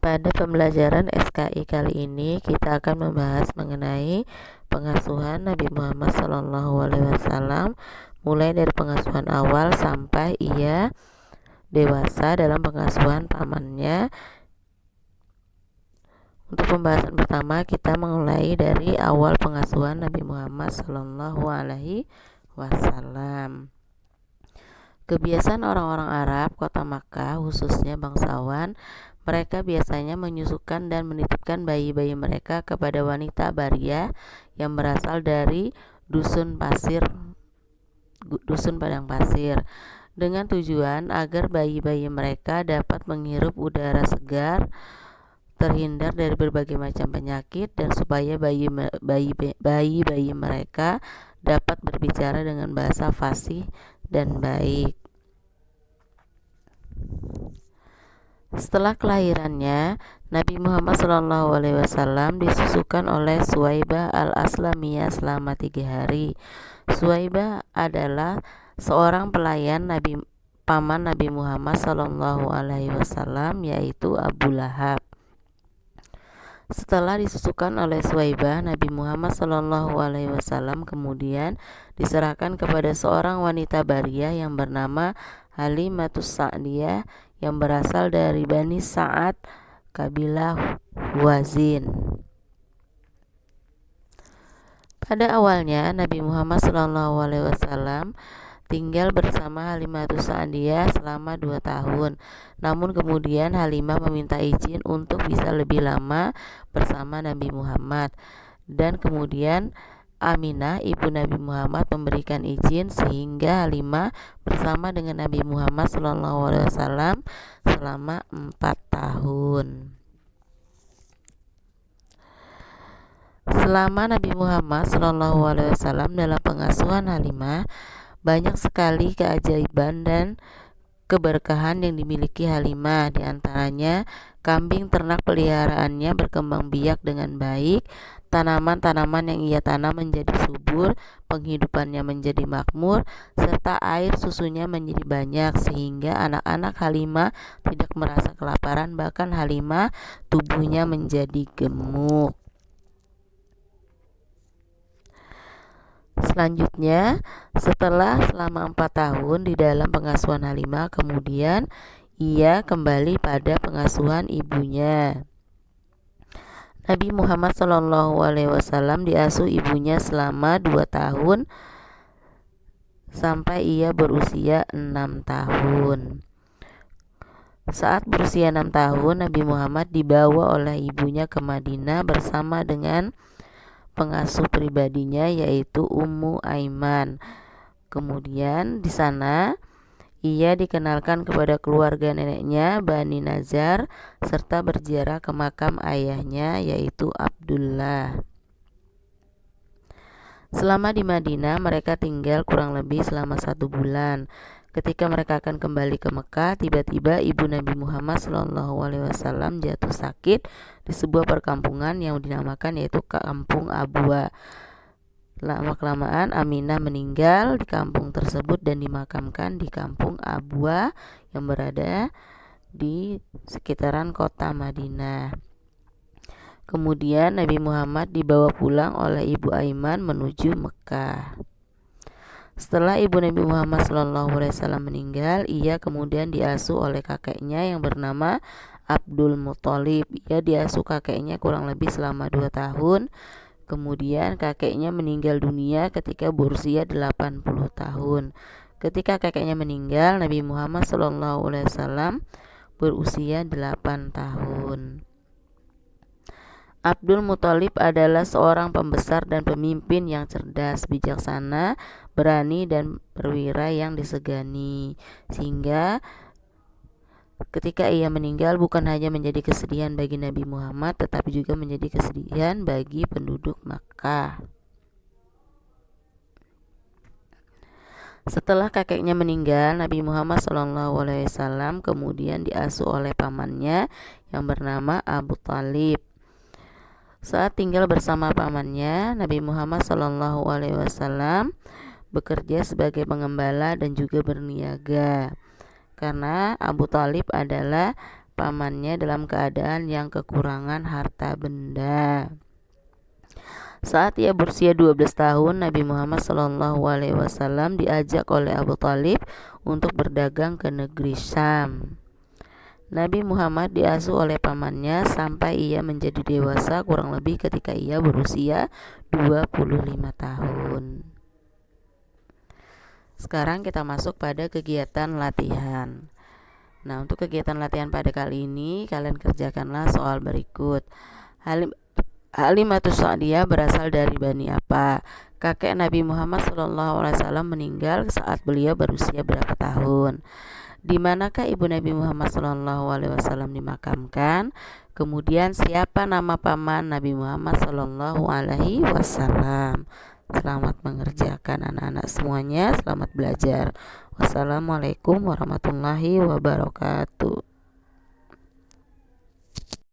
Pada pembelajaran SKI kali ini kita akan membahas mengenai pengasuhan Nabi Muhammad SAW, mulai dari pengasuhan awal sampai ia dewasa dalam pengasuhan pamannya. Untuk pembahasan pertama, kita mulai dari awal pengasuhan Nabi Muhammad SAW. Kebiasaan orang-orang Arab kota Makkah, khususnya bangsawan, mereka biasanya menyusukan dan menitipkan bayi-bayi mereka kepada wanita baria yang berasal dari dusun padang pasir, dengan tujuan agar bayi-bayi mereka dapat menghirup udara segar, terhindar dari berbagai macam penyakit, dan supaya bayi-bayi mereka dapat berbicara dengan bahasa fasih dan baik. Setelah kelahirannya, Nabi Muhammad SAW disusukan oleh Suwaibah al-Aslamiyah selama 3 hari. Suwaibah adalah seorang pelayan paman Nabi Muhammad SAW, yaitu Abu Lahab. Setelah disusukan oleh Suwaibah, Nabi Muhammad SAW kemudian diserahkan kepada seorang wanita baria yang bernama Halimatus Sa'diyah yang berasal dari Bani Sa'ad, kabilah Huwazin. Pada awalnya, Nabi Muhammad SAW tinggal bersama Halimatus Sa'diyah selama 2 tahun. Namun kemudian Halimah meminta izin untuk bisa lebih lama bersama Nabi Muhammad. Dan kemudian Aminah, ibu Nabi Muhammad, memberikan izin sehingga Halimah bersama dengan Nabi Muhammad SAW selama 4 tahun. Selama Nabi Muhammad SAW dalam pengasuhan Halimah, banyak sekali keajaiban dan keberkahan yang dimiliki Halimah. Di antaranya, kambing ternak peliharaannya berkembang biak dengan baik, tanaman-tanaman yang ia tanam menjadi subur, penghidupannya menjadi makmur, serta air susunya menjadi banyak, sehingga anak-anak Halimah tidak merasa kelaparan, bahkan Halimah tubuhnya menjadi gemuk. Selanjutnya, selama 4 tahun di dalam pengasuhan Halimah, kemudian ia kembali pada pengasuhan ibunya. Nabi Muhammad SAW diasuh ibunya selama 2 tahun sampai ia berusia 6 tahun. Saat berusia 6 tahun, Nabi Muhammad dibawa oleh ibunya ke Madinah bersama dengan pengasuh pribadinya, yaitu Ummu Aiman. Kemudian di sana ia dikenalkan kepada keluarga neneknya Bani Nazar serta berziarah ke makam ayahnya, yaitu Abdullah. Selama di Madinah, mereka tinggal kurang lebih selama 1 bulan. Ketika mereka akan kembali ke Mekah, tiba-tiba ibu Nabi Muhammad SAW jatuh sakit di sebuah perkampungan yang dinamakan yaitu Kampung Abwa. Lama-kelamaan Aminah meninggal di kampung tersebut dan dimakamkan di Kampung Abwa yang berada di sekitaran kota Madinah. Kemudian Nabi Muhammad dibawa pulang oleh ibu Aiman menuju Mekah. Setelah ibu Nabi Muhammad SAW meninggal, ia kemudian diasuh oleh kakeknya yang bernama Abdul Muthalib. Ia diasuh kakeknya kurang lebih selama 2 tahun. Kemudian kakeknya meninggal dunia ketika berusia 80 tahun. Ketika kakeknya meninggal, Nabi Muhammad SAW berusia 8 tahun. Abdul Muthalib adalah seorang pembesar dan pemimpin yang cerdas, bijaksana, berani, dan perwira yang disegani, sehingga ketika ia meninggal bukan hanya menjadi kesedihan bagi Nabi Muhammad, tetapi juga menjadi kesedihan bagi penduduk Makkah. Setelah kakeknya meninggal, Nabi Muhammad SAW kemudian diasuh oleh pamannya yang bernama Abu Thalib. Saat tinggal bersama pamannya, Nabi Muhammad SAW bekerja sebagai pengembala dan juga berniaga. Karena Abu Thalib adalah pamannya dalam keadaan yang kekurangan harta benda. Saat ia berusia 12 tahun, Nabi Muhammad SAW diajak oleh Abu Thalib untuk berdagang ke negeri Syam. Nabi Muhammad diasuh oleh pamannya sampai ia menjadi dewasa, kurang lebih ketika ia berusia 25 tahun. Sekarang kita masuk pada kegiatan latihan. Nah, untuk kegiatan latihan pada kali ini, kalian kerjakanlah soal berikut. Halimatus Sa'diyah berasal dari Bani apa? Kakek Nabi Muhammad SAW meninggal saat beliau berusia berapa tahun? Di manakah ibu Nabi Muhammad SAW dimakamkan? Kemudian siapa nama paman Nabi Muhammad SAW? Selamat mengerjakan anak-anak semuanya. Selamat belajar. Wassalamualaikum warahmatullahi wabarakatuh.